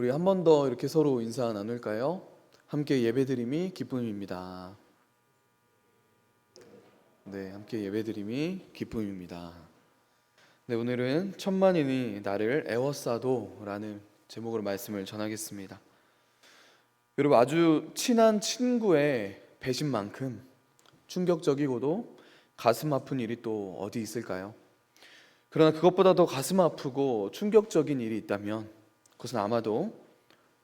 우리 한 번 더 이렇게 서로 인사 나눌까요? 함께 예배드림이 기쁨입니다. 네, 함께 예배드림이 기쁨입니다. 네, 오늘은 천만인이 나를 애워싸도 라는 제목으로 말씀을 전하겠습니다. 여러분, 아주 친한 친구의 배신만큼 충격적이고도 가슴 아픈 일이 또 어디 있을까요? 그러나 그것보다 더 가슴 아프고 충격적인 일이 있다면 그것은 아마도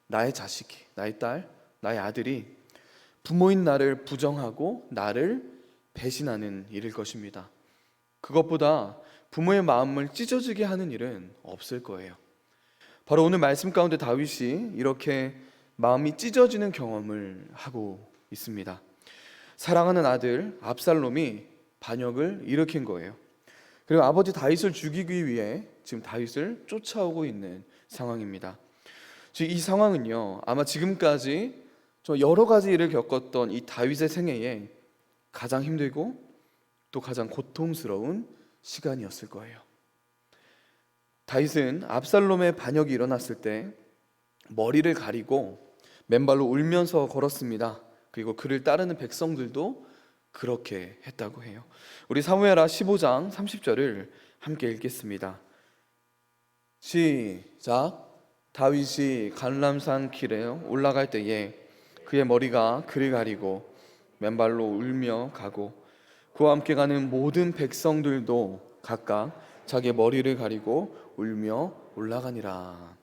나의 자식이, 나의 딸, 나의 아들이 부모인 나를 부정하고 나를 배신하는 일일 것입니다. 그것보다 부모의 마음을 찢어지게 하는 일은 없을 거예요. 바로 오늘 말씀 가운데 다윗이 이렇게 마음이 찢어지는 경험을 하고 있습니다. 사랑하는 아들 압살롬이 반역을 일으킨 거예요. 그리고 아버지 다윗을 죽이기 위해 지금 다윗을 쫓아오고 있는 상황입니다. 이 상황은요, 아마 지금까지 여러 가지 일을 겪었던 이 다윗의 생애에 가장 힘들고 또 가장 고통스러운 시간이었을 거예요. 다윗은 압살롬의 반역이 일어났을 때 머리를 가리고 맨발로 울면서 걸었습니다. 그리고 그를 따르는 백성들도 그렇게 했다고 해요. 우리 사무엘하 15장 30절을 함께 읽겠습니다. 시작. 다윗이 갈람산 길에 올라갈 때에 그의 머리가 그를 가리고 맨발로 울며 가고 그와 함께 가는 모든 백성들도 각각 자기의 머리를 가리고 울며 올라가니라.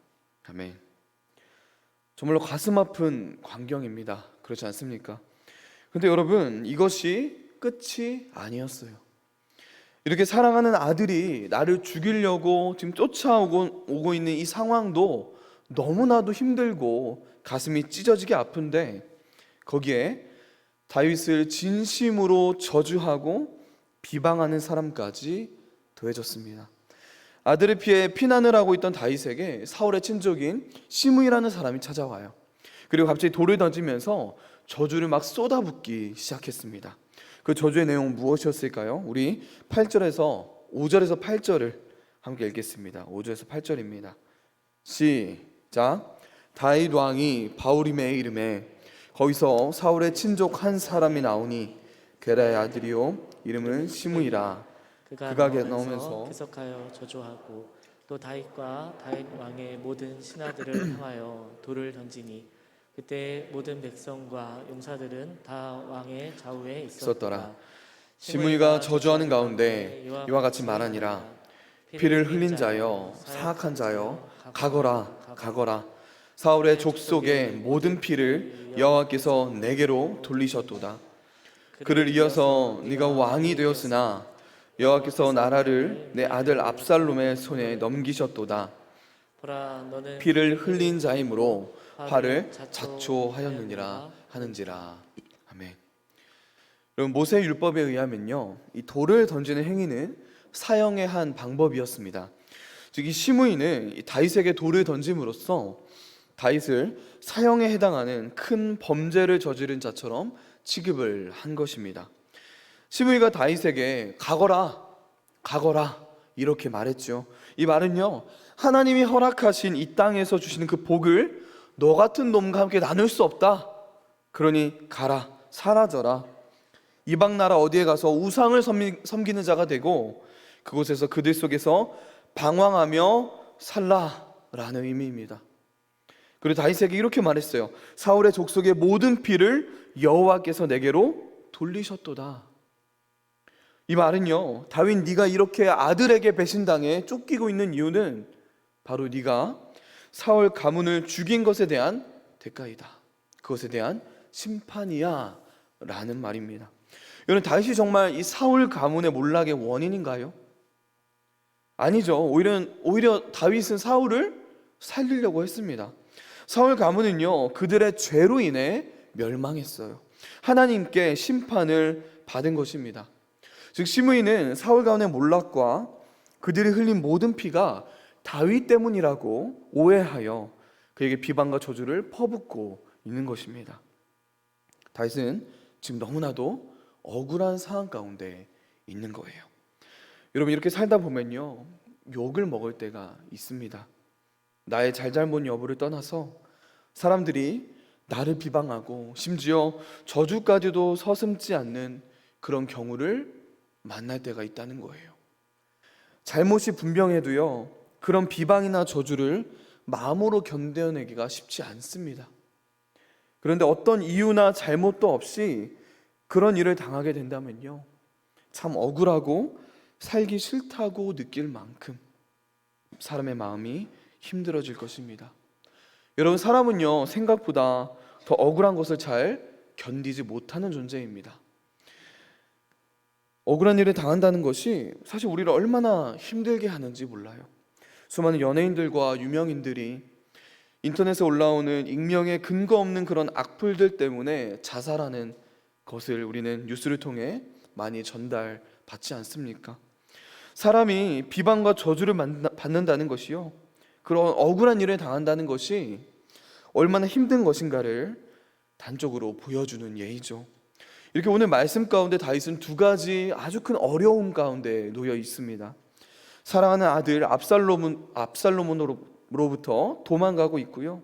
아멘. 정말로 가슴 아픈 광경입니다. 그렇지 않습니까? 근데 여러분, 이것이 끝이 아니었어요. 이렇게 사랑하는 아들이 나를 죽이려고 지금 쫓아오고 있는 이 상황도 너무나도 힘들고 가슴이 찢어지게 아픈데 거기에 다윗을 진심으로 저주하고 비방하는 사람까지 더해졌습니다. 아들을 피해 피난을 하고 있던 다윗에게 사울의 친족인 시므이라는 사람이 찾아와요. 그리고 갑자기 돌을 던지면서 저주를 막 쏟아붓기 시작했습니다. 그 저주의 내용은 무엇이었을까요? 우리 8절에서 5절에서 8절을 함께 읽겠습니다. 5절에서 8절입니다. 시작. 다윗 왕이 바후림의 이름에 거기서 사울의 친족 한 사람이 나오니 게라의 아들이요 이름은 시므이라. 그가 나오면서 계속하여 저주하고 또 다윗과 다윗 왕의 모든 신하들을 향하여 돌을 던지니 그때 모든 백성과 용사들은 다 왕의 좌우에 있었더라. 시므이가 저주하는 가운데 이와 같이 말하니라. 피를 흘린 자여 사악한 자여 가거라 가거라. 사울의 족속의 모든 피를 여호와께서 내게로 돌리셨도다. 그를 이어서 네가 왕이 되었으나 여호와께서 나라를 내 아들 압살롬의 손에 넘기셨도다. 피를 흘린 자이므로 화를 자초하였느니라 하는지라. 아멘. 여러분, 모세 율법에 의하면요, 이 돌을 던지는 행위는 사형의 한 방법이었습니다. 즉 이 시므이는 다윗에게 돌을 던짐으로써 다윗을 사형에 해당하는 큰 범죄를 저지른 자처럼 취급을 한 것입니다. 시므이가 다윗에게 가거라 가거라 이렇게 말했죠. 이 말은요, 하나님이 허락하신 이 땅에서 주시는 그 복을 너 같은 놈과 함께 나눌 수 없다. 그러니 가라, 사라져라. 이방 나라 어디에 가서 우상을 섬기는 자가 되고 그곳에서 그들 속에서 방황하며 살라라는 의미입니다. 그리고 다윗에게 이렇게 말했어요. 사울의 족속의 모든 피를 여호와께서 내게로 돌리셨도다. 이 말은요, 다윗 네가 이렇게 아들에게 배신당해 쫓기고 있는 이유는 바로 네가 사울 가문을 죽인 것에 대한 대가이다. 그것에 대한 심판이야 라는 말입니다. 여러분, 다윗이 정말 이 사울 가문의 몰락의 원인인가요? 아니죠. 오히려 다윗은 사울을 살리려고 했습니다. 사울 가문은요, 그들의 죄로 인해 멸망했어요. 하나님께 심판을 받은 것입니다. 즉 시므이는 사울 가문의 몰락과 그들이 흘린 모든 피가 다윗 때문이라고 오해하여 그에게 비방과 저주를 퍼붓고 있는 것입니다. 다윗은 지금 너무나도 억울한 상황 가운데 있는 거예요. 여러분, 이렇게 살다 보면요, 욕을 먹을 때가 있습니다. 나의 잘잘못 여부를 떠나서 사람들이 나를 비방하고 심지어 저주까지도 서슴지 않는 그런 경우를 만날 때가 있다는 거예요. 잘못이 분명해도요, 그런 비방이나 저주를 마음으로 견뎌내기가 쉽지 않습니다. 그런데 어떤 이유나 잘못도 없이 그런 일을 당하게 된다면요, 참 억울하고 살기 싫다고 느낄 만큼 사람의 마음이 힘들어질 것입니다. 여러분, 사람은요, 생각보다 더 억울한 것을 잘 견디지 못하는 존재입니다. 억울한 일을 당한다는 것이 사실 우리를 얼마나 힘들게 하는지 몰라요. 수많은 연예인들과 유명인들이 인터넷에 올라오는 익명의 근거 없는 그런 악플들 때문에 자살하는 것을 우리는 뉴스를 통해 많이 전달받지 않습니까? 사람이 비방과 저주를 받는다는 것이요, 그런 억울한 일을 당한다는 것이 얼마나 힘든 것인가를 단적으로 보여주는 예이죠. 이렇게 오늘 말씀 가운데 다윗은 두 가지 아주 큰 어려움 가운데 놓여 있습니다. 사랑하는 아들 압살롬으로부터 도망가고 있고요,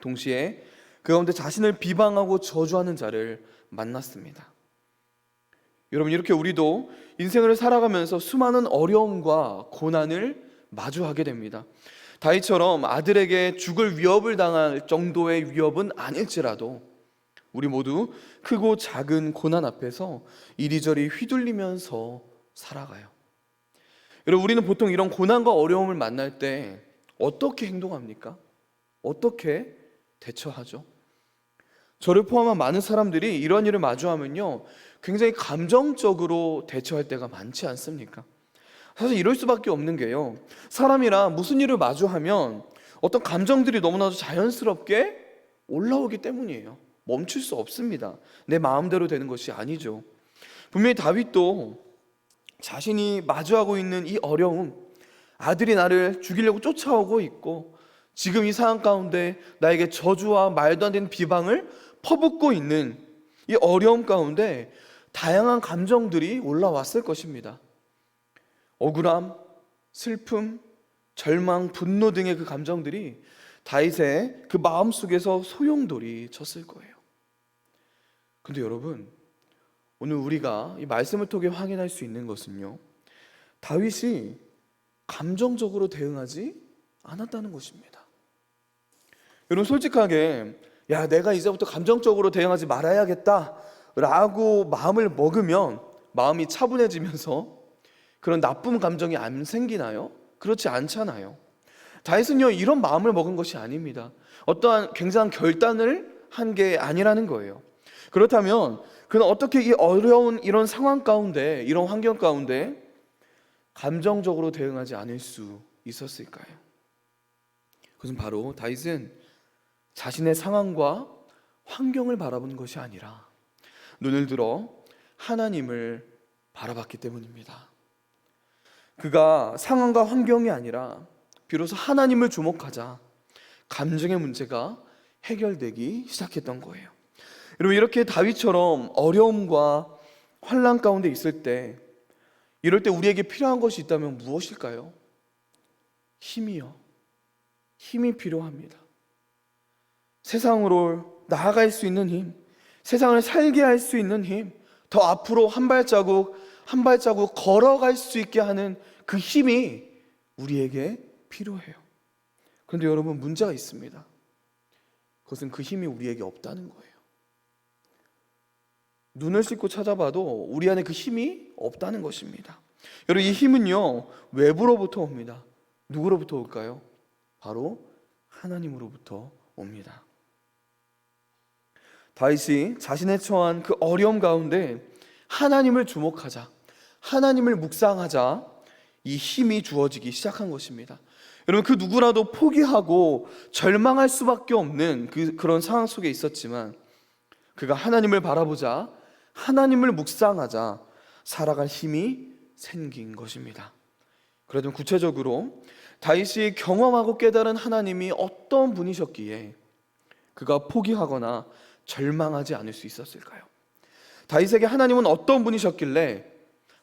동시에 그 가운데 자신을 비방하고 저주하는 자를 만났습니다. 여러분, 이렇게 우리도 인생을 살아가면서 수많은 어려움과 고난을 마주하게 됩니다. 다윗처럼 아들에게 죽을 위협을 당할 정도의 위협은 아닐지라도 우리 모두 크고 작은 고난 앞에서 이리저리 휘둘리면서 살아가요. 여러분, 우리는 보통 이런 고난과 어려움을 만날 때 어떻게 행동합니까? 어떻게 대처하죠? 저를 포함한 많은 사람들이 이런 일을 마주하면요, 굉장히 감정적으로 대처할 때가 많지 않습니까? 사실 이럴 수밖에 없는 게요, 사람이라 무슨 일을 마주하면 어떤 감정들이 너무나도 자연스럽게 올라오기 때문이에요. 멈출 수 없습니다. 내 마음대로 되는 것이 아니죠. 분명히 다윗도 자신이 마주하고 있는 이 어려움, 아들이 나를 죽이려고 쫓아오고 있고 지금 이 상황 가운데 나에게 저주와 말도 안 되는 비방을 퍼붓고 있는 이 어려움 가운데 다양한 감정들이 올라왔을 것입니다. 억울함, 슬픔, 절망, 분노 등의 그 감정들이 다윗의 그 마음속에서 소용돌이 쳤을 거예요. 근데 여러분, 오늘 우리가 이 말씀을 통해 확인할 수 있는 것은요, 다윗이 감정적으로 대응하지 않았다는 것입니다. 여러분, 솔직하게 내가 이제부터 감정적으로 대응하지 말아야겠다 라고 마음을 먹으면 마음이 차분해지면서 그런 나쁜 감정이 안 생기나요? 그렇지 않잖아요. 다윗은요, 이런 마음을 먹은 것이 아닙니다. 어떠한 굉장한 결단을 한 게 아니라는 거예요. 그렇다면 그는 어떻게 이 어려운 이런 상황 가운데, 이런 환경 가운데 감정적으로 대응하지 않을 수 있었을까요? 그것은 바로 다윗은 자신의 상황과 환경을 바라본 것이 아니라 눈을 들어 하나님을 바라봤기 때문입니다. 그가 상황과 환경이 아니라 비로소 하나님을 주목하자 감정의 문제가 해결되기 시작했던 거예요. 여러분, 이렇게 다윗처럼 어려움과 환난 가운데 있을 때, 이럴 때 우리에게 필요한 것이 있다면 무엇일까요? 힘이요. 힘이 필요합니다. 세상으로 나아갈 수 있는 힘, 세상을 살게 할 수 있는 힘, 더 앞으로 한 발자국 한 발자국 걸어갈 수 있게 하는 그 힘이 우리에게 필요해요. 그런데 여러분, 문제가 있습니다. 그것은 그 힘이 우리에게 없다는 거예요. 눈을 씻고 찾아봐도 우리 안에 그 힘이 없다는 것입니다. 여러분, 이 힘은요, 외부로부터 옵니다. 누구로부터 올까요? 바로 하나님으로부터 옵니다. 다윗이 자신의 처한 그 어려움 가운데 하나님을 주목하자, 하나님을 묵상하자 이 힘이 주어지기 시작한 것입니다. 여러분, 그 누구라도 포기하고 절망할 수밖에 없는 그런 상황 속에 있었지만 그가 하나님을 바라보자, 하나님을 묵상하자 살아갈 힘이 생긴 것입니다. 그러면 구체적으로 다윗이 경험하고 깨달은 하나님이 어떤 분이셨기에 그가 포기하거나 절망하지 않을 수 있었을까요? 다윗에게 하나님은 어떤 분이셨길래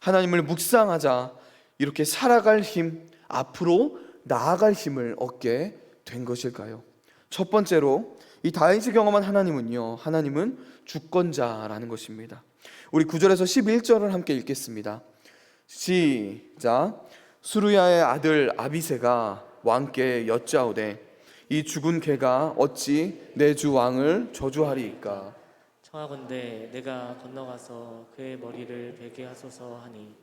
하나님을 묵상하자 이렇게 살아갈 힘, 앞으로 나아갈 힘을 얻게 된 것일까요? 첫 번째로 이 다윗이 경험한 하나님은요, 하나님은 주권자라는 것입니다. 우리 9절에서 11절을 함께 읽겠습니다. 시작. 수루야의 아들 아비새가 왕께 여짜오되 이 죽은 개가 어찌 내 주 왕을 저주하리이까? 청하건대 내가 건너가서 그의 머리를 베게 하소서 하니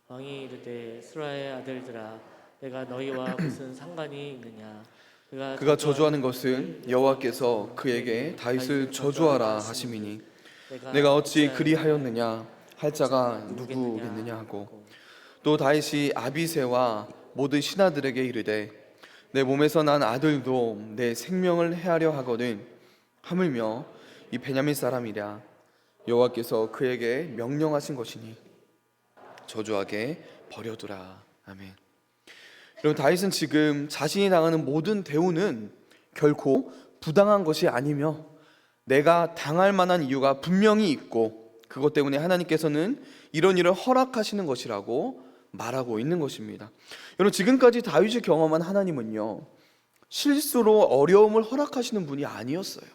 왕이 이르되 수라의 아들들아 내가 너희와 무슨 상관이 있느냐? 그가 저주하는 것은 여호와께서 그에게 다윗을 저주하라 하심이니 내가 어찌 그리하였느냐 할 자가 누구겠느냐 하고, 또 다윗이 아비새와 모든 신하들에게 이르되 내 몸에서 난 아들도 내 생명을 해하려 하거든 하물며 이 베냐민 사람이랴 여호와께서 그에게 명령하신 것이니 저주하게 버려두라. 아멘. 여러분, 다윗은 지금 자신이 당하는 모든 대우는 결코 부당한 것이 아니며 내가 당할 만한 이유가 분명히 있고 그것 때문에 하나님께서는 이런 일을 허락하시는 것이라고 말하고 있는 것입니다. 여러분, 지금까지 다윗이 경험한 하나님은요, 실수로 어려움을 허락하시는 분이 아니었어요.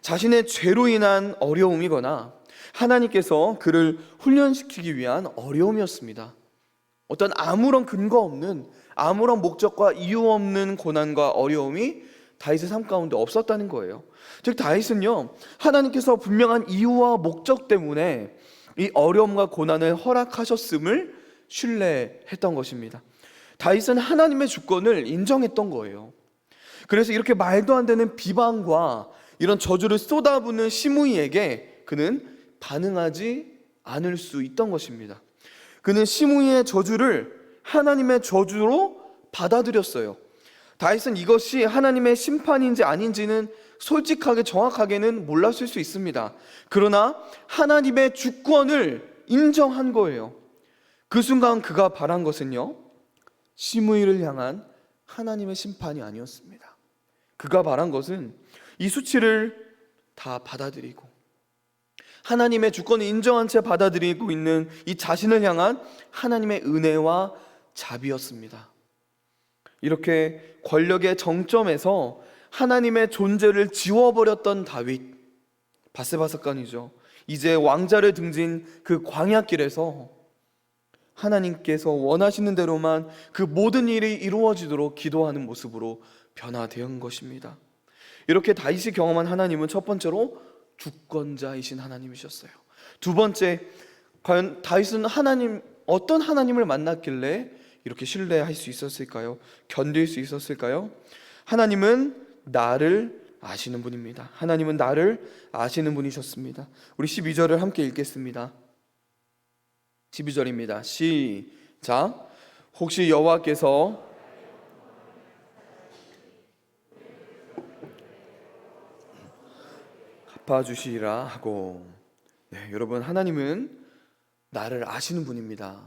자신의 죄로 인한 어려움이거나 하나님께서 그를 훈련시키기 위한 어려움이었습니다. 어떤 아무런 근거 없는, 아무런 목적과 이유 없는 고난과 어려움이 다윗의 삶 가운데 없었다는 거예요. 즉 다윗은요, 하나님께서 분명한 이유와 목적 때문에 이 어려움과 고난을 허락하셨음을 신뢰했던 것입니다. 다윗은 하나님의 주권을 인정했던 거예요. 그래서 이렇게 말도 안 되는 비방과 이런 저주를 쏟아부는 시므이에게 그는 반응하지 않을 수 있던 것입니다. 그는 시므이의 저주를 하나님의 저주로 받아들였어요. 다윗은 이것이 하나님의 심판인지 아닌지는 솔직하게 정확하게는 몰랐을 수 있습니다. 그러나 하나님의 주권을 인정한 거예요. 그 순간 그가 바란 것은요, 시므이를 향한 하나님의 심판이 아니었습니다. 그가 바란 것은 이 수치를 다 받아들이고 하나님의 주권을 인정한 채 받아들이고 있는 이 자신을 향한 하나님의 은혜와 자비였습니다. 이렇게 권력의 정점에서 하나님의 존재를 지워버렸던 다윗, 바세바 사건이죠. 이제 왕자를 등진 그 광야길에서 하나님께서 원하시는 대로만 그 모든 일이 이루어지도록 기도하는 모습으로 변화된 것입니다. 이렇게 다윗이 경험한 하나님은 첫 번째로 주권자이신 하나님이셨어요. 두 번째, 과연 다윗은 어떤 하나님을 만났길래 이렇게 신뢰할 수 있었을까요? 견딜 수 있었을까요? 하나님은 나를 아시는 분입니다. 하나님은 나를 아시는 분이셨습니다. 우리 12절을 함께 읽겠습니다. 12절입니다. 시작. 혹시 여호와께서 갚아주시리라 하고, 여러분, 하나님은 나를 아시는 분입니다.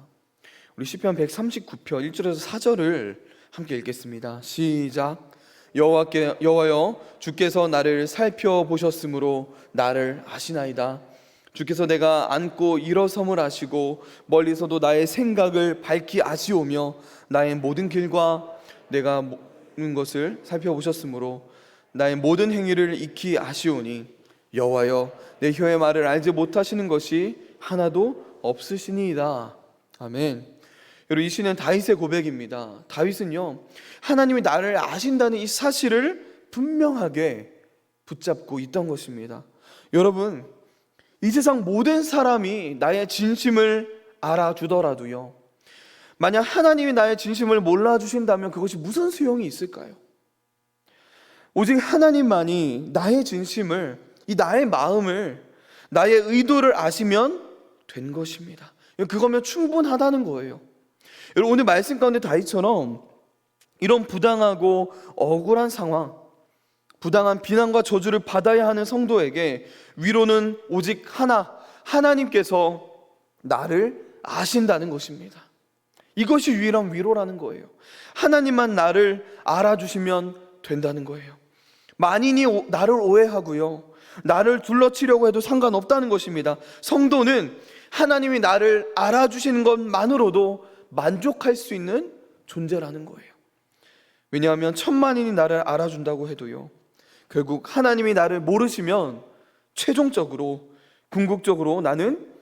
우리 시편 139편 1절에서 4절을 함께 읽겠습니다. 시작. 여호와여, 주께서 나를 살펴보셨으므로 나를 아시나이다. 주께서 내가 앉고 일어섬을 아시고 멀리서도 나의 생각을 밝히 아시오며 나의 모든 길과 내가 모든 것을 살펴보셨으므로 나의 모든 행위를 익히 아시오니 여호와여, 내 혀의 말을 알지 못하시는 것이 하나도 없으시니이다. 아멘. 여러분, 이 시는 다윗의 고백입니다. 다윗은요, 하나님이 나를 아신다는 이 사실을 분명하게 붙잡고 있던 것입니다. 여러분, 이 세상 모든 사람이 나의 진심을 알아주더라도요, 만약 하나님이 나의 진심을 몰라주신다면 그것이 무슨 소용이 있을까요? 오직 하나님만이 나의 진심을, 이 나의 마음을, 나의 의도를 아시면 된 것입니다. 그거면 충분하다는 거예요. 여러분, 오늘 말씀 가운데 다윗처럼 이런 부당하고 억울한 상황, 부당한 비난과 저주를 받아야 하는 성도에게 위로는 오직 하나, 하나님께서 나를 아신다는 것입니다. 이것이 유일한 위로라는 거예요. 하나님만 나를 알아주시면 된다는 거예요. 만인이 나를 오해하고요, 나를 둘러치려고 해도 상관없다는 것입니다. 성도는 하나님이 나를 알아주시는 것만으로도 만족할 수 있는 존재라는 거예요. 왜냐하면 천만인이 나를 알아준다고 해도요, 결국 하나님이 나를 모르시면 최종적으로 궁극적으로 나는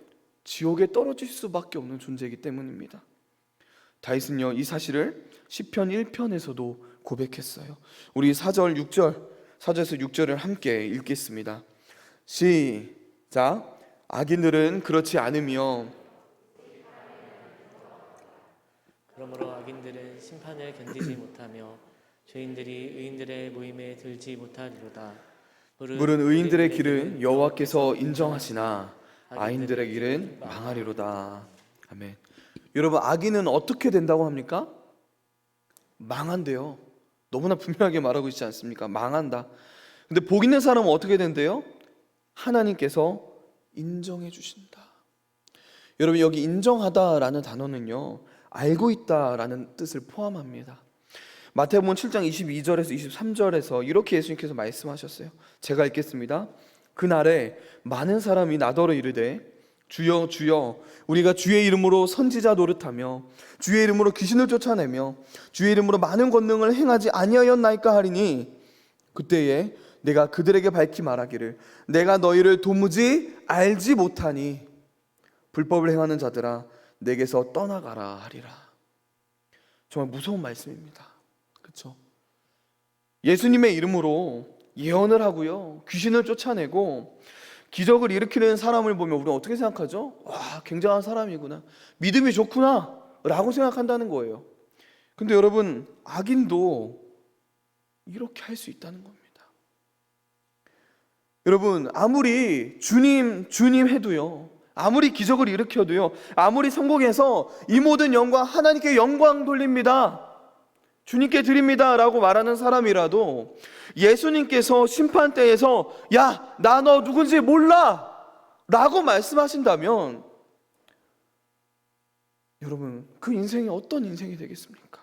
지옥에 떨어질 수밖에 없는 존재이기 때문입니다. 다윗은요, 이 사실을 시편 1편에서도 고백했어요. 우리 4절 6절 4절에서 6절을 함께 읽겠습니다. 시작. 악인들은 그렇지 않으며 그러므로 악인들은 심판을 견디지 못하며 죄인들이 의인들의 모임에 들지 못하리로다. 물은 의인들의 길은 여호와께서 인정하시나 악인들의 길은 망하리로다. 아멘. 여러분, 악인은 어떻게 된다고 합니까? 망한대요. 너무나 분명하게 말하고 있지 않습니까? 망한다. 근데 복 있는 사람은 어떻게 된대요? 하나님께서 인정해 주신다. 여러분, 여기 인정하다라는 단어는요, 알고 있다라는 뜻을 포함합니다. 마태복음 7장 22절에서 23절에서 이렇게 예수님께서 말씀하셨어요. 제가 읽겠습니다. 그날에 많은 사람이 나더러 이르되 주여 주여 우리가 주의 이름으로 선지자 노릇하며 주의 이름으로 귀신을 쫓아내며 주의 이름으로 많은 권능을 행하지 아니하였나이까 하리니 그때에 내가 그들에게 밝히 말하기를 내가 너희를 도무지 알지 못하니 불법을 행하는 자들아 내게서 떠나가라 하리라. 정말 무서운 말씀입니다. 그렇죠? 예수님의 이름으로 예언을 하고요, 귀신을 쫓아내고 기적을 일으키는 사람을 보면 우리는 어떻게 생각하죠? 와, 굉장한 사람이구나, 믿음이 좋구나 라고 생각한다는 거예요. 근데 여러분, 악인도 이렇게 할 수 있다는 겁니다. 여러분, 아무리 주님 해도요, 아무리 기적을 일으켜도요, 아무리 성공해서 이 모든 영광 하나님께 영광 돌립니다, 주님께 드립니다 라고 말하는 사람이라도 예수님께서 심판대에서 야, 나 너 누군지 몰라 라고 말씀하신다면 여러분, 그 인생이 어떤 인생이 되겠습니까?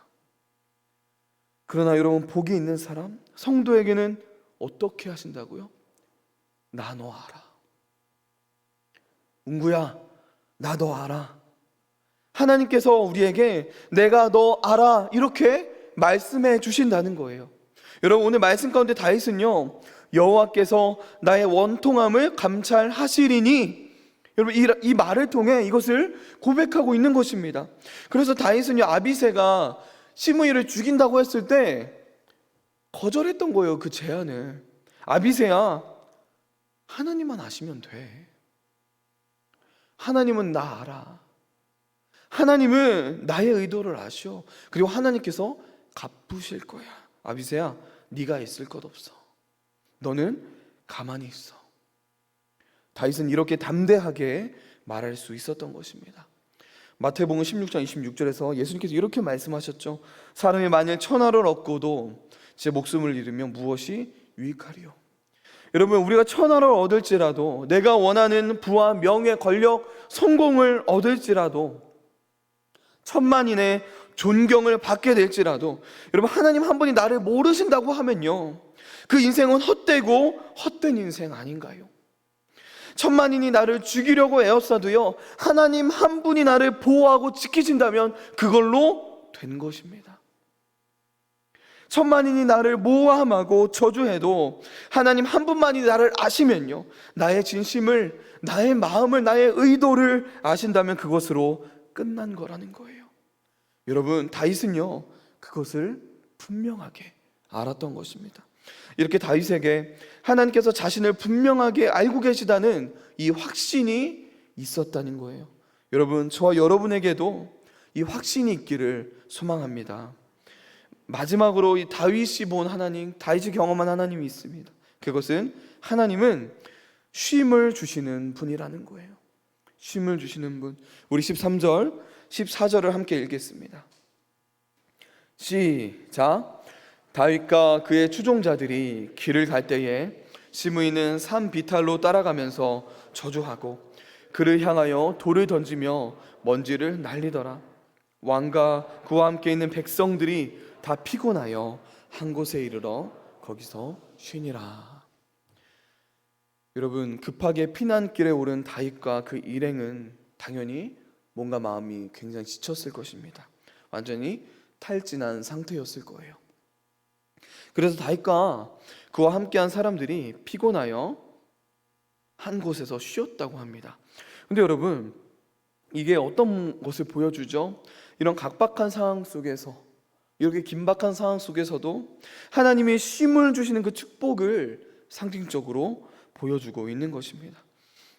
그러나 여러분, 복이 있는 사람, 성도에게는 어떻게 하신다고요? 나 너 알아. 은구야, 나 너 알아. 하나님께서 우리에게 내가 너 알아 이렇게 말씀해 주신다는 거예요. 여러분, 오늘 말씀 가운데 다윗은요, 여호와께서 나의 원통함을 감찰하시리니, 여러분, 이 말을 통해 이것을 고백하고 있는 것입니다. 그래서 다윗은요, 아비새가 시므이를 죽인다고 했을 때 거절했던 거예요. 그 제안을. 아비새야, 하나님만 아시면 돼. 하나님은 나 알아. 하나님은 나의 의도를 아셔. 그리고 하나님께서 갚으실 거야. 아비새야, 네가 있을 것 없어. 너는 가만히 있어. 다윗은 이렇게 담대하게 말할 수 있었던 것입니다. 마태복음 16장 26절에서 예수님께서 이렇게 말씀하셨죠. 사람이 만일 천하를 얻고도 제 목숨을 잃으면 무엇이 유익하리요? 여러분, 우리가 천하를 얻을지라도, 내가 원하는 부와 명예, 권력, 성공을 얻을지라도, 천만인의 존경을 받게 될지라도, 여러분, 하나님 한 분이 나를 모르신다고 하면요, 그 인생은 헛되고 헛된 인생 아닌가요? 천만인이 나를 죽이려고 애워싸도요, 하나님 한 분이 나를 보호하고 지키신다면 그걸로 된 것입니다. 천만인이 나를 모함하고 저주해도 하나님 한 분만이 나를 아시면요, 나의 진심을, 나의 마음을, 나의 의도를 아신다면 그것으로 끝난 거라는 거예요. 여러분, 다윗은요, 그것을 분명하게 알았던 것입니다. 이렇게 다윗에게 하나님께서 자신을 분명하게 알고 계시다는 이 확신이 있었다는 거예요. 여러분, 저와 여러분에게도 이 확신이 있기를 소망합니다. 마지막으로 이 다윗이 본 하나님, 다윗이 경험한 하나님이 있습니다. 그것은 하나님은 쉼을 주시는 분이라는 거예요. 쉼을 주시는 분. 우리 13절, 14절을 함께 읽겠습니다. 시작. 다윗과 그의 추종자들이 길을 갈 때에 시므이는 산 비탈로 따라가면서 저주하고 그를 향하여 돌을 던지며 먼지를 날리더라. 왕과 그와 함께 있는 백성들이 다 피곤하여 한 곳에 이르러 거기서 쉬니라. 여러분, 급하게 피난길에 오른 다윗과 그 일행은 당연히 뭔가 마음이 굉장히 지쳤을 것입니다. 완전히 탈진한 상태였을 거예요. 그래서 다윗과 그와 함께한 사람들이 피곤하여 한 곳에서 쉬었다고 합니다. 근데 여러분, 이게 어떤 것을 보여주죠? 이런 각박한 상황 속에서, 이렇게 긴박한 상황 속에서도 하나님이 쉼을 주시는 그 축복을 상징적으로 보여주고 있는 것입니다.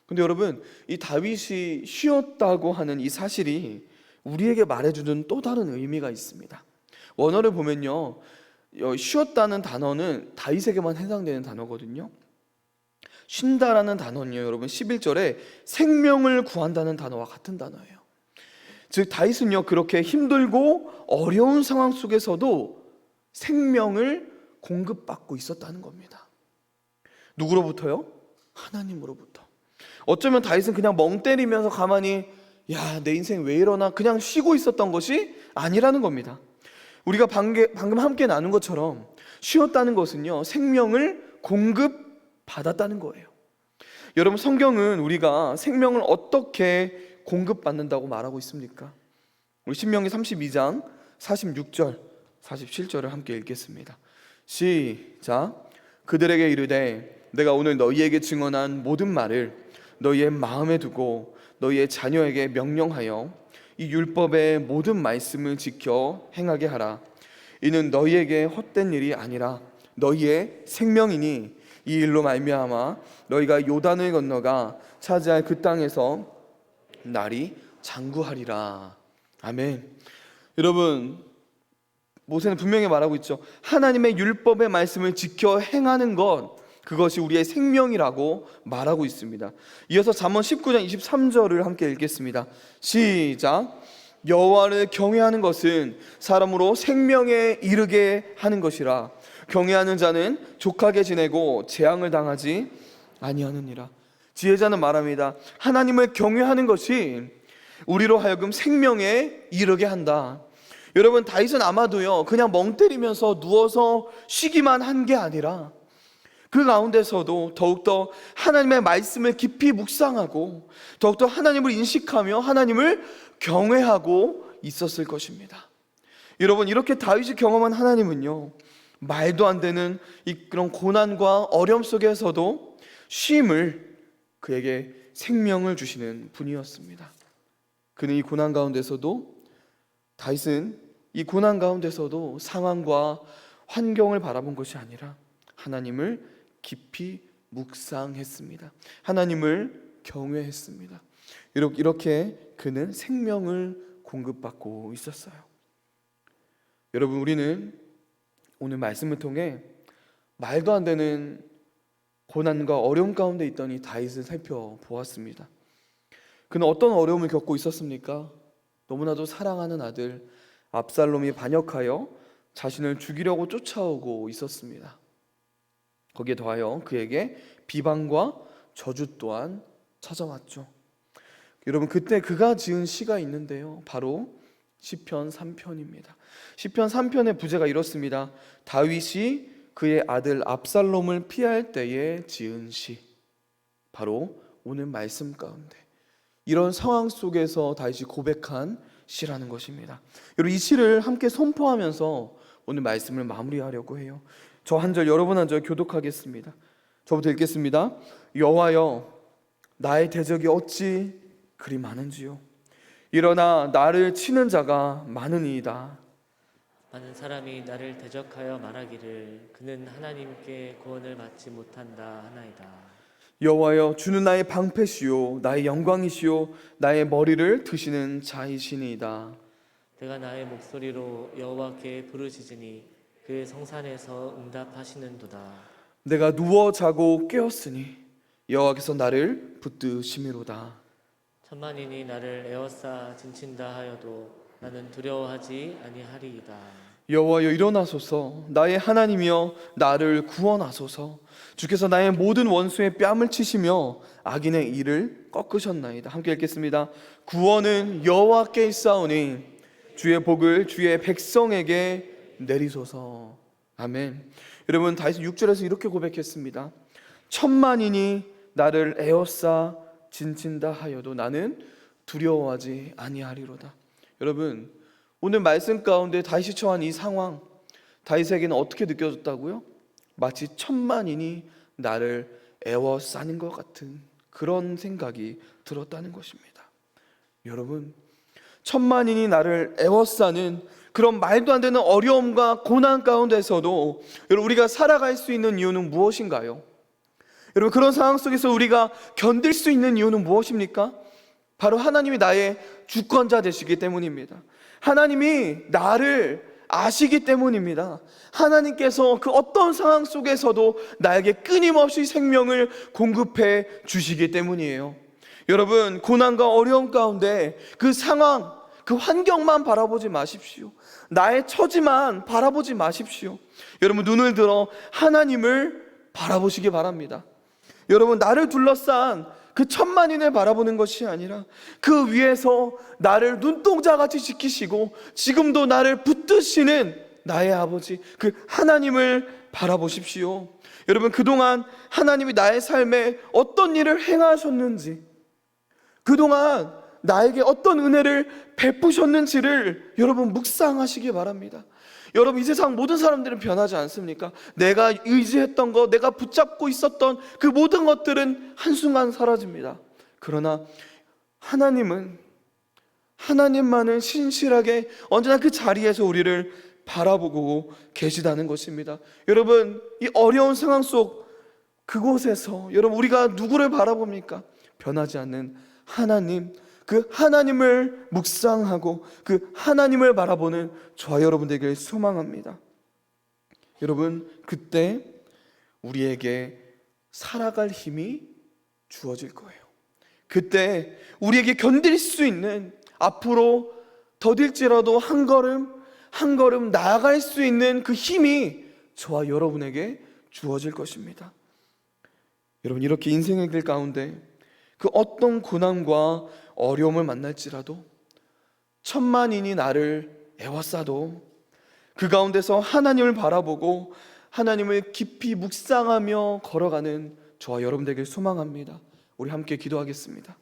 근데 여러분, 이 다윗이 쉬었다고 하는 이 사실이 우리에게 말해주는 또 다른 의미가 있습니다. 원어를 보면요, 쉬었다는 단어는 다윗에게만 해당되는 단어거든요. 쉰다라는 단어는요, 여러분 11절에 생명을 구한다는 단어와 같은 단어예요. 즉 다윗은요, 그렇게 힘들고 어려운 상황 속에서도 생명을 공급받고 있었다는 겁니다. 누구로부터요? 하나님으로부터. 어쩌면 다윗은 그냥 멍 때리면서 가만히 야, 내 인생 왜 이러나 그냥 쉬고 있었던 것이 아니라는 겁니다. 우리가 방금 함께 나눈 것처럼 쉬었다는 것은요, 생명을 공급받았다는 거예요. 여러분, 성경은 우리가 생명을 어떻게 공급받는다고 말하고 있습니까? 우리 신명기 32장 46절 47절을 함께 읽겠습니다. 시작. 그들에게 이르되 내가 오늘 너희에게 증언한 모든 말을 너희의 마음에 두고 너희의 자녀에게 명령하여 이 율법의 모든 말씀을 지켜 행하게 하라. 이는 너희에게 헛된 일이 아니라 너희의 생명이니 이 일로 말미암아 너희가 요단을 건너가 차지할 그 땅에서 날이 장구하리라. 아멘. 여러분, 모세는 분명히 말하고 있죠. 하나님의 율법의 말씀을 지켜 행하는 것, 그것이 우리의 생명이라고 말하고 있습니다. 이어서 잠언 19장 23절을 함께 읽겠습니다. 시작. 여호와를 경외하는 것은 사람으로 생명에 이르게 하는 것이라. 경외하는 자는 족하게 지내고 재앙을 당하지 아니하느니라. 지혜자는 말합니다. 하나님을 경외하는 것이 우리로 하여금 생명에 이르게 한다. 여러분, 다윗은 아마도요, 그냥 멍 때리면서 누워서 쉬기만 한 게 아니라 그 가운데서도 더욱더 하나님의 말씀을 깊이 묵상하고 더욱더 하나님을 인식하며 하나님을 경외하고 있었을 것입니다. 여러분, 이렇게 다윗이 경험한 하나님은요, 말도 안 되는 그런 고난과 어려움 속에서도 쉼을, 그에게 생명을 주시는 분이었습니다. 그는 이 고난 가운데서도, 다윗은 이 고난 가운데서도 상황과 환경을 바라본 것이 아니라 하나님을 깊이 묵상했습니다. 하나님을 경외했습니다. 이렇게 그는 생명을 공급받고 있었어요. 여러분, 우리는 오늘 말씀을 통해 말도 안 되는 고난과 어려움 가운데 있던 이 다윗을 살펴보았습니다. 그는 어떤 어려움을 겪고 있었습니까? 너무나도 사랑하는 아들 압살롬이 반역하여 자신을 죽이려고 쫓아오고 있었습니다. 거기에 더하여 그에게 비방과 저주 또한 찾아왔죠. 여러분, 그때 그가 지은 시가 있는데요, 바로 시편 3편입니다. 시편 3편의 부제가 이렇습니다. 다윗이 그의 아들 압살롬을 피할 때에 지은 시. 바로 오늘 말씀 가운데 이런 상황 속에서 다윗이 고백한 시라는 것입니다. 여러분, 이 시를 함께 선포하면서 오늘 말씀을 마무리하려고 해요. 저 한 절, 여러분 한 절 교독하겠습니다. 저부터 읽겠습니다. 여호와여, 나의 대적이 어찌 그리 많은지요. 일어나 나를 치는 자가 많으니이다. 많은 사람이 나를 대적하여 말하기를 그는 하나님께 구원을 받지 못한다 하나이다. 여호와여, 주는 나의 방패시요 나의 영광이시요 나의 머리를 드시는 자이시니이다. 내가 나의 목소리로 여호와께 부르짖으니 그 성산에서 응답하시는도다. 내가 누워 자고 깨었으니 여호와께서 나를 붙드심이로다. 천만인이 나를 에워싸 진친다 하여도 나는 두려워하지 아니하리이다. 여호와여, 일어나소서. 나의 하나님이여, 나를 구원하소서. 주께서 나의 모든 원수의 뺨을 치시며 악인의 일을 꺾으셨나이다. 함께 읽겠습니다. 구원은 여호와께 있사오니 주의 복을 주의 백성에게 내리소서. 아멘. 여러분, 다윗은 6절에서 이렇게 고백했습니다. 천만인이 나를 에워싸 진친다 하여도 나는 두려워하지 아니하리로다. 여러분, 오늘 말씀 가운데 다윗이 처한 이 상황, 다윗에게는 어떻게 느껴졌다고요? 마치 천만인이 나를 애워싸는 것 같은 그런 생각이 들었다는 것입니다. 여러분, 천만인이 나를 애워싸는 그런 말도 안 되는 어려움과 고난 가운데서도 여러분, 우리가 살아갈 수 있는 이유는 무엇인가요? 여러분, 그런 상황 속에서 우리가 견딜 수 있는 이유는 무엇입니까? 바로 하나님이 나의 주권자 되시기 때문입니다. 하나님이 나를 아시기 때문입니다. 하나님께서 그 어떤 상황 속에서도 나에게 끊임없이 생명을 공급해 주시기 때문이에요. 여러분, 고난과 어려움 가운데 그 상황, 그 환경만 바라보지 마십시오. 나의 처지만 바라보지 마십시오. 여러분, 눈을 들어 하나님을 바라보시기 바랍니다. 여러분, 나를 둘러싼 그 천만인을 바라보는 것이 아니라 그 위에서 나를 눈동자같이 지키시고 지금도 나를 붙드시는 나의 아버지, 그 하나님을 바라보십시오. 여러분, 그동안 하나님이 나의 삶에 어떤 일을 행하셨는지, 그동안 나에게 어떤 은혜를 베푸셨는지를 여러분 묵상하시기 바랍니다. 여러분, 이 세상 모든 사람들은 변하지 않습니까? 내가 의지했던 것, 내가 붙잡고 있었던 그 모든 것들은 한순간 사라집니다. 그러나 하나님만은 신실하게 언제나 그 자리에서 우리를 바라보고 계시다는 것입니다. 여러분, 이 어려운 상황 속 그곳에서 여러분, 우리가 누구를 바라봅니까? 변하지 않는 하나님, 그 하나님을 묵상하고 그 하나님을 바라보는 저와 여러분 되길 소망합니다. 여러분, 그때 우리에게 살아갈 힘이 주어질 거예요. 그때 우리에게 견딜 수 있는, 앞으로 더딜지라도 한 걸음 한 걸음 나아갈 수 있는 그 힘이 저와 여러분에게 주어질 것입니다. 여러분, 이렇게 인생의 길 가운데 그 어떤 고난과 어려움을 만날지라도, 천만인이 나를 애워싸도 그 가운데서 하나님을 바라보고 하나님을 깊이 묵상하며 걸어가는 저와 여러분 되길 소망합니다. 우리 함께 기도하겠습니다.